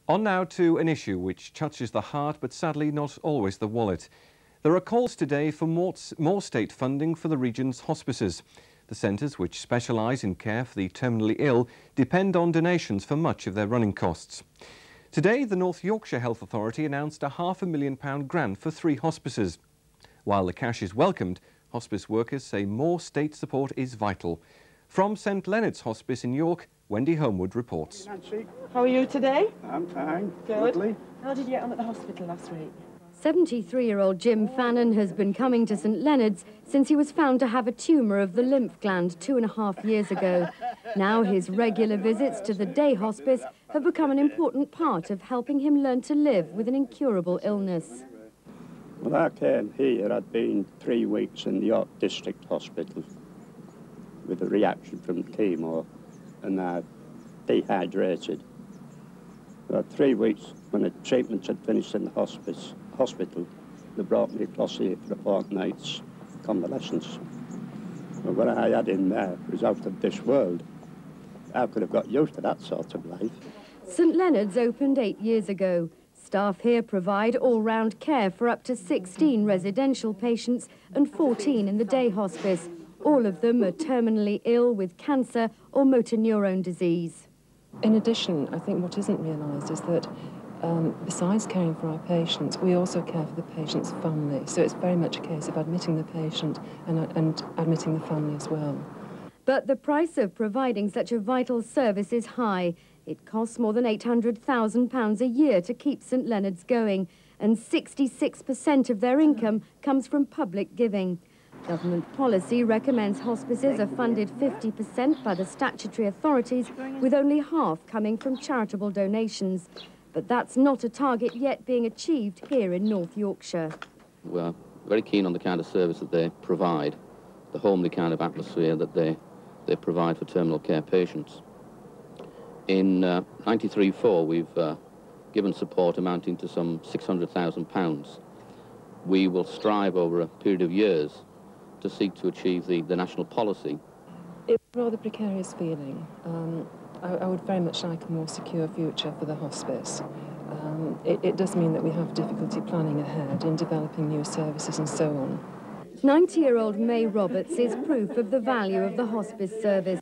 On now to an issue which touches the heart but sadly not always the wallet. There are calls today for more state funding for the region's hospices. The centres, which specialise in care for the terminally ill, depend on donations for much of their running costs. Today, the North Yorkshire Health Authority announced a £500,000 grant for 3 hospices. While the cash is welcomed, hospice workers say more state support is vital. From St Leonard's Hospice in York, Wendy Homewood reports. How are you today? I'm fine. Good. Lovely. How did you get on at the hospital last week? 73-year-old Jim Fannon has been coming to St Leonard's since he was found to have a tumour of the lymph gland 2.5 years ago. Now his regular visits to the day hospice have become an important part of helping him learn to live with an incurable illness. When I came here, I'd been 3 weeks in the York District Hospital with a reaction from chemo, and I dehydrated. About 3 weeks, when the treatments had finished in the hospital, they brought me across here for a fortnight's convalescence. But what I had in there was out of this world. I could have got used to that sort of life. St Leonard's opened 8 years ago. Staff here provide all-round care for up to 16 residential patients and 14 in the day hospice. All of them are terminally ill with cancer or motor neurone disease. In addition, I think what isn't realised is that besides caring for our patients, we also care for the patient's family. So it's very much a case of admitting the patient and admitting the family as well. But the price of providing such a vital service is high. It costs more than £800,000 a year to keep St Leonard's going, and 66% of their income comes from public giving. Government policy recommends hospices are funded 50% by the statutory authorities, with only half coming from charitable donations. But that's not a target yet being achieved here in North Yorkshire. We're very keen on the kind of service that they provide, the homely kind of atmosphere that they provide for terminal care patients. In 93-4, we've given support amounting to some £600,000. We will strive over a period of years to seek to achieve the national policy. It's a rather precarious feeling. I would very much like a more secure future for the hospice. It does mean that we have difficulty planning ahead in developing new services and so on. 90-year-old May Roberts is proof of the value of the hospice service.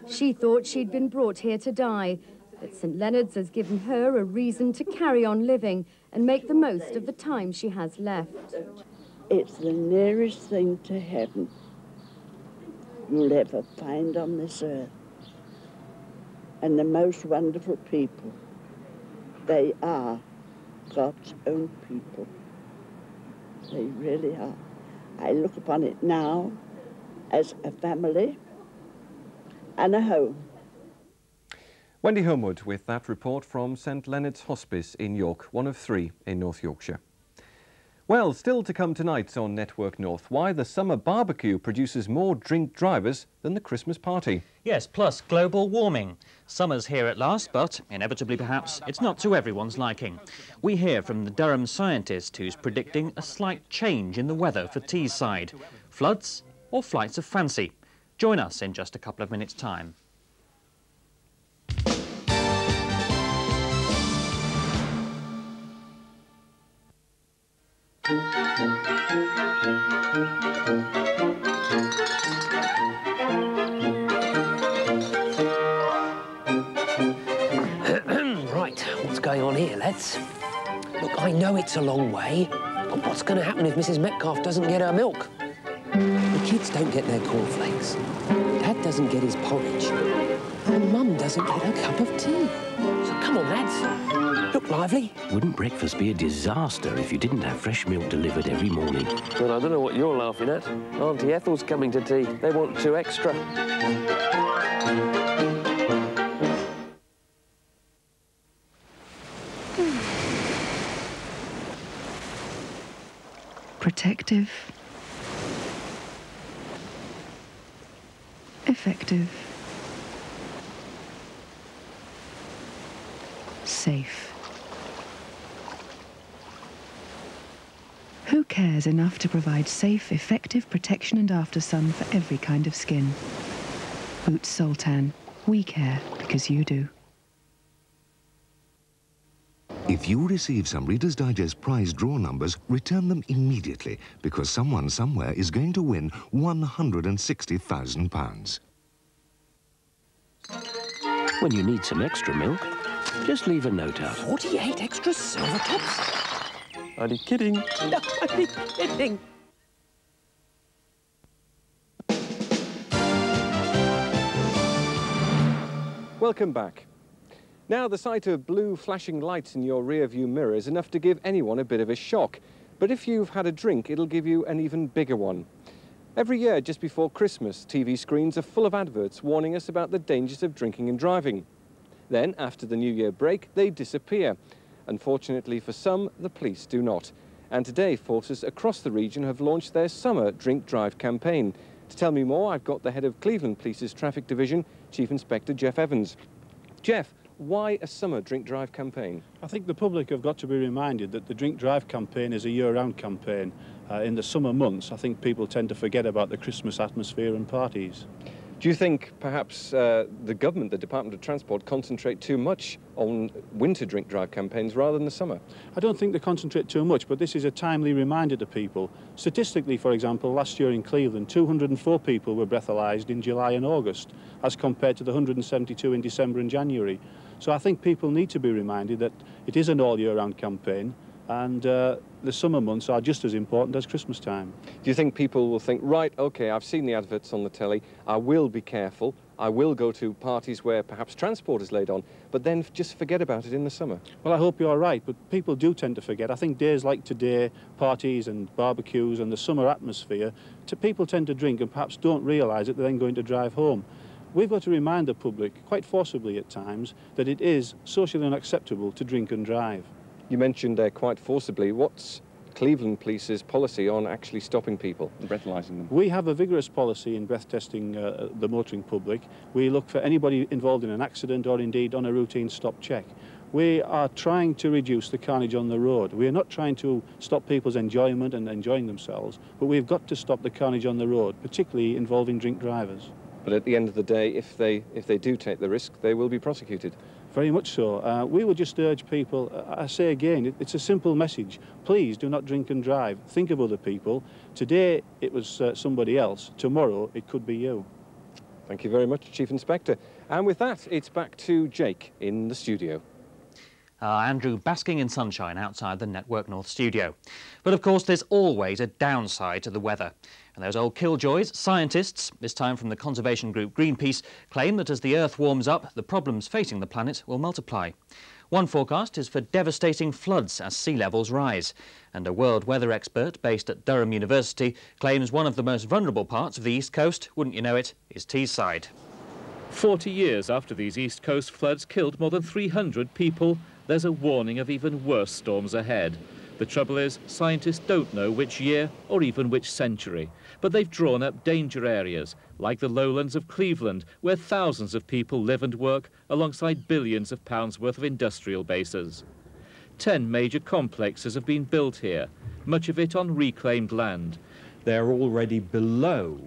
She thought she'd been brought here to die, but St Leonard's has given her a reason to carry on living and make the most of the time she has left. It's the nearest thing to heaven you'll ever find on this earth. And the most wonderful people. They are God's own people. They really are. I look upon it now as a family and a home. Wendy Homewood with that report from St Leonard's Hospice in York, one of 3 in North Yorkshire. Well, still to come tonight on Network North, why the summer barbecue produces more drink drivers than the Christmas party. Yes, plus global warming. Summer's here at last, but inevitably perhaps it's not to everyone's liking. We hear from the Durham scientist who's predicting a slight change in the weather for Teesside. Floods or flights of fancy. Join us in just a couple of minutes' time. Right, what's going on here, lads? Look, I know it's a long way, but what's going to happen if Mrs. Metcalfe doesn't get her milk? The kids don't get their cornflakes, Dad doesn't get his porridge, and Mum doesn't get her cup of tea. So come on, lads, look lively. Wouldn't breakfast be a disaster if you didn't have fresh milk delivered every morning? Well, I don't know what you're laughing at. Auntie Ethel's coming to tea. They want 2 extra. Protective, effective, safe. Who cares enough to provide safe, effective protection and after-sun for every kind of skin? Boots Sultan. We care because you do. If you receive some Reader's Digest prize draw numbers, return them immediately, because someone somewhere is going to win £160,000. When you need some extra milk, just leave a note out. 48 extra silver cups? Are you kidding? No, I'm kidding. Welcome back. Now, the sight of blue flashing lights in your rear-view mirror is enough to give anyone a bit of a shock. But if you've had a drink, it'll give you an even bigger one. Every year, just before Christmas, TV screens are full of adverts warning us about the dangers of drinking and driving. Then, after the New Year break, they disappear. Unfortunately for some, the police do not. And today, forces across the region have launched their summer drink drive campaign. To tell me more, I've got the head of Cleveland Police's Traffic Division, Chief Inspector Jeff Evans. Jeff, why a summer drink drive campaign? I think the public have got to be reminded that the drink drive campaign is a year-round campaign. In the summer months, I think people tend to forget about the Christmas atmosphere and parties. Do you think perhaps the government, the Department of Transport, concentrate too much on winter drink drive campaigns rather than the summer? I don't think they concentrate too much, but this is a timely reminder to people. Statistically, for example, last year in Cleveland, 204 people were breathalyzed in July and August, as compared to the 172 in December and January. So I think people need to be reminded that it is an all-year-round campaign, and the summer months are just as important as Christmas time. Do you think people will think, right, OK, I've seen the adverts on the telly, I will be careful, I will go to parties where perhaps transport is laid on, but then just forget about it in the summer? Well, I hope you're right, but people do tend to forget. I think days like today, parties and barbecues and the summer atmosphere, people tend to drink and perhaps don't realise that they're then going to drive home. We've got to remind the public, quite forcibly at times, that it is socially unacceptable to drink and drive. You mentioned quite forcibly. What's Cleveland Police's policy on actually stopping people and breathalyzing them? We have a vigorous policy in breath testing the motoring public. We look for anybody involved in an accident or indeed on a routine stop check. We are trying to reduce the carnage on the road. We are not trying to stop people's enjoyment and enjoying themselves, but we've got to stop the carnage on the road, particularly involving drink drivers. But at the end of the day, if they do take the risk, they will be prosecuted. Very much so. We would just urge people, I say again, it's a simple message. Please do not drink and drive. Think of other people. Today it was somebody else. Tomorrow it could be you. Thank you very much, Chief Inspector. And with that, it's back to Jake in the studio. Andrew basking in sunshine outside the Network North studio. But of course there's always a downside to the weather. And those old killjoys, scientists, this time from the conservation group Greenpeace, claim that as the Earth warms up, the problems facing the planet will multiply. One forecast is for devastating floods as sea levels rise. And a world weather expert based at Durham University claims one of the most vulnerable parts of the East Coast, wouldn't you know it, is Teesside. 40 years after these East Coast floods killed more than 300 people, there's a warning of even worse storms ahead. The trouble is, scientists don't know which year or even which century, but they've drawn up danger areas, like the lowlands of Cleveland, where thousands of people live and work alongside billions of pounds worth of industrial bases. 10 major complexes have been built here, much of it on reclaimed land. They're already below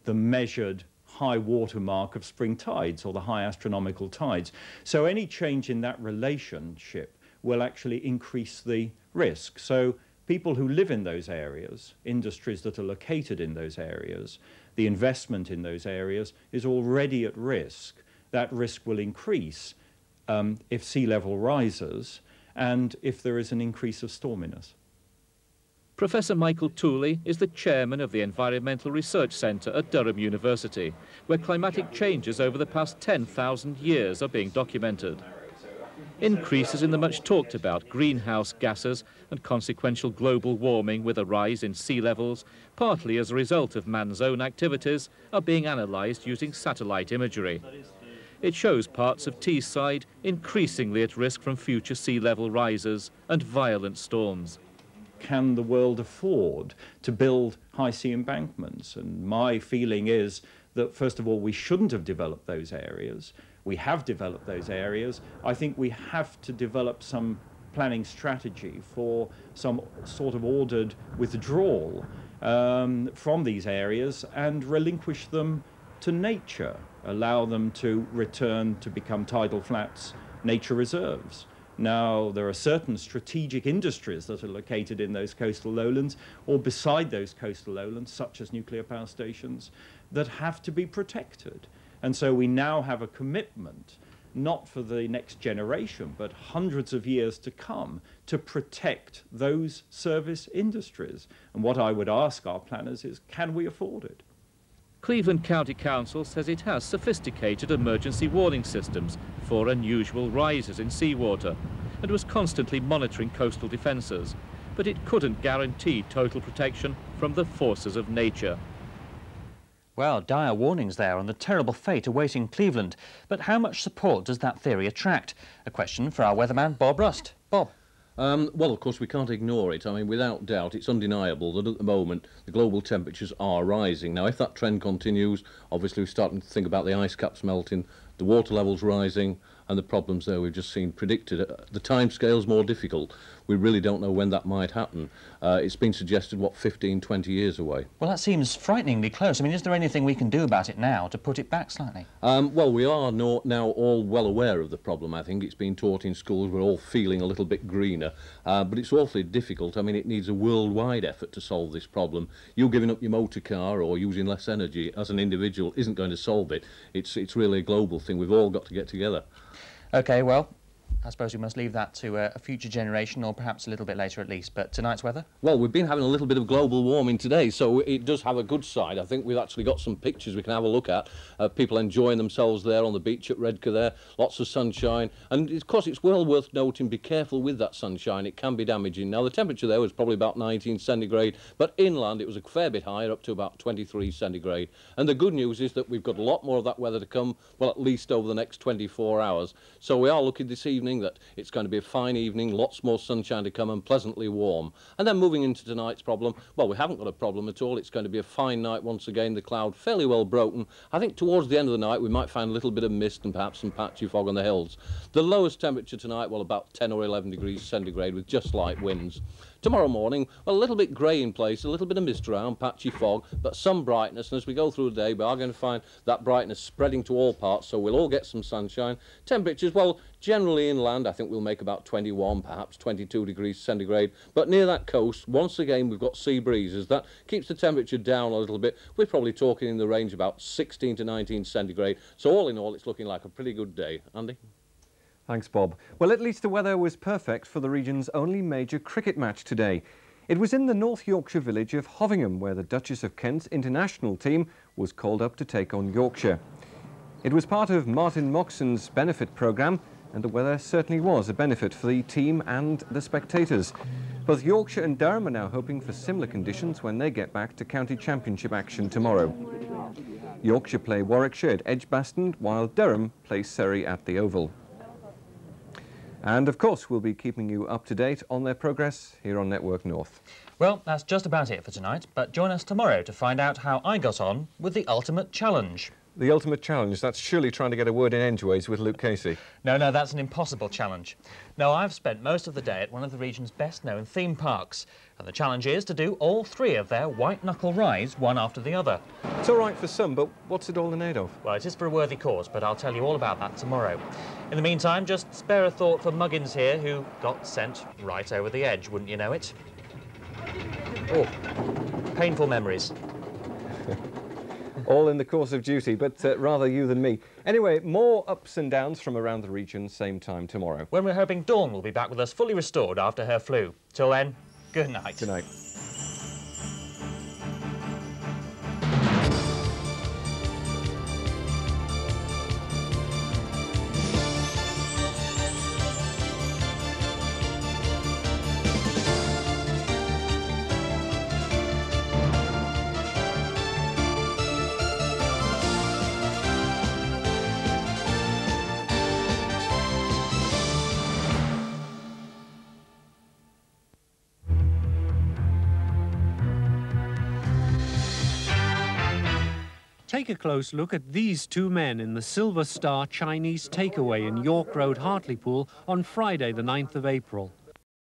the measured high water mark of spring tides or the high astronomical tides. So any change in that relationship will actually increase the risk. So people who live in those areas, industries that are located in those areas, the investment in those areas is already at risk. That risk will increase if sea level rises and if there is an increase of storminess. Professor Michael Tooley is the chairman of the Environmental Research Centre at Durham University, where climatic changes over the past 10,000 years are being documented. Increases in the much talked about greenhouse gases and consequential global warming with a rise in sea levels, partly as a result of man's own activities, are being analysed using satellite imagery. It shows parts of Teesside increasingly at risk from future sea level rises and violent storms. Can the world afford to build high sea embankments? And my feeling is that, first of all, we shouldn't have developed those areas. We have developed those areas. I think we have to develop some planning strategy for some sort of ordered withdrawal from these areas and relinquish them to nature, allow them to return to become tidal flats, nature reserves. Now, there are certain strategic industries that are located in those coastal lowlands or beside those coastal lowlands, such as nuclear power stations, that have to be protected. And so we now have a commitment, not for the next generation, but hundreds of years to come, to protect those service industries. And what I would ask our planners is, can we afford it? Cleveland County Council says it has sophisticated emergency warning systems for unusual rises in seawater and was constantly monitoring coastal defences, but it couldn't guarantee total protection from the forces of nature. Well, dire warnings there on the terrible fate awaiting Cleveland. But how much support does that theory attract? A question for our weatherman, Bob Rust. Bob. Well, of course, we can't ignore it. I mean, without doubt, it's undeniable that at the moment the global temperatures are rising. Now, if that trend continues, obviously we're starting to think about the ice caps melting, the water levels rising, and the problems there we've just seen predicted. The timescale's more difficult. We really don't know when that might happen. It's been suggested, what, 15, 20 years away. Well, that seems frighteningly close. I mean, is there anything we can do about it now to put it back slightly? Well, we are now all well aware of the problem, I think. It's been taught in schools. We're all feeling a little bit greener. But it's awfully difficult. I mean, it needs a worldwide effort to solve this problem. You giving up your motor car or using less energy as an individual isn't going to solve it. It's really a global thing. We've all got to get together. OK, well, I suppose we must leave that to a future generation, or perhaps a little bit later at least. But tonight's weather? Well, we've been having a little bit of global warming today, so it does have a good side. I think we've actually got some pictures we can have a look at. People enjoying themselves there on the beach at Redcar there. Lots of sunshine. And, of course, it's well worth noting, be careful with that sunshine. It can be damaging. Now, the temperature there was probably about 19 centigrade, but inland it was a fair bit higher, up to about 23 centigrade. And the good news is that we've got a lot more of that weather to come, well, at least over the next 24 hours. So we are looking this evening that it's going to be a fine evening, lots more sunshine to come and pleasantly warm. And then moving into tonight's problem, well, we haven't got a problem at all. It's going to be a fine night once again, the cloud fairly well broken. I think towards the end of the night we might find a little bit of mist and perhaps some patchy fog on the hills. The lowest temperature tonight, well, about 10 or 11 degrees centigrade with just light winds. Tomorrow morning, well, a little bit grey in place, a little bit of mist around, patchy fog, but some brightness, and as we go through the day, we are going to find that brightness spreading to all parts, so we'll all get some sunshine. Temperatures, well, generally inland, I think we'll make about 21, perhaps 22 degrees centigrade, but near that coast, once again, we've got sea breezes. That keeps the temperature down a little bit. We're probably talking in the range about 16 to 19 centigrade, so all in all, it's looking like a pretty good day. Andy? Thanks, Bob. Well, at least the weather was perfect for the region's only major cricket match today. It was in the North Yorkshire village of Hovingham, where the Duchess of Kent's international team was called up to take on Yorkshire. It was part of Martin Moxon's benefit programme, and the weather certainly was a benefit for the team and the spectators. Both Yorkshire and Durham are now hoping for similar conditions when they get back to county championship action tomorrow. Yorkshire play Warwickshire at Edgbaston, while Durham play Surrey at the Oval. And, of course, we'll be keeping you up to date on their progress here on Network North. Well, that's just about it for tonight, but join us tomorrow to find out how I got on with the Ultimate Challenge. The Ultimate Challenge, that's surely trying to get a word in edgeways with Luke Casey. No, that's an impossible challenge. No, I've spent most of the day at one of the region's best-known theme parks, and the challenge is to do all three of their white-knuckle rides, one after the other. It's all right for some, but what's it all in aid of? Well, it is for a worthy cause, but I'll tell you all about that tomorrow. In the meantime, just spare a thought for Muggins here, who got sent right over the edge, wouldn't you know it? Oh, painful memories. All in the course of duty, but rather you than me. Anyway, more ups and downs from around the region, same time tomorrow. When we're hoping Dawn will be back with us fully restored after her flu. Till then, good night. Good night. Take a close look at these two men in the Silver Star Chinese takeaway in York Road, Hartlepool on Friday the 9th of April.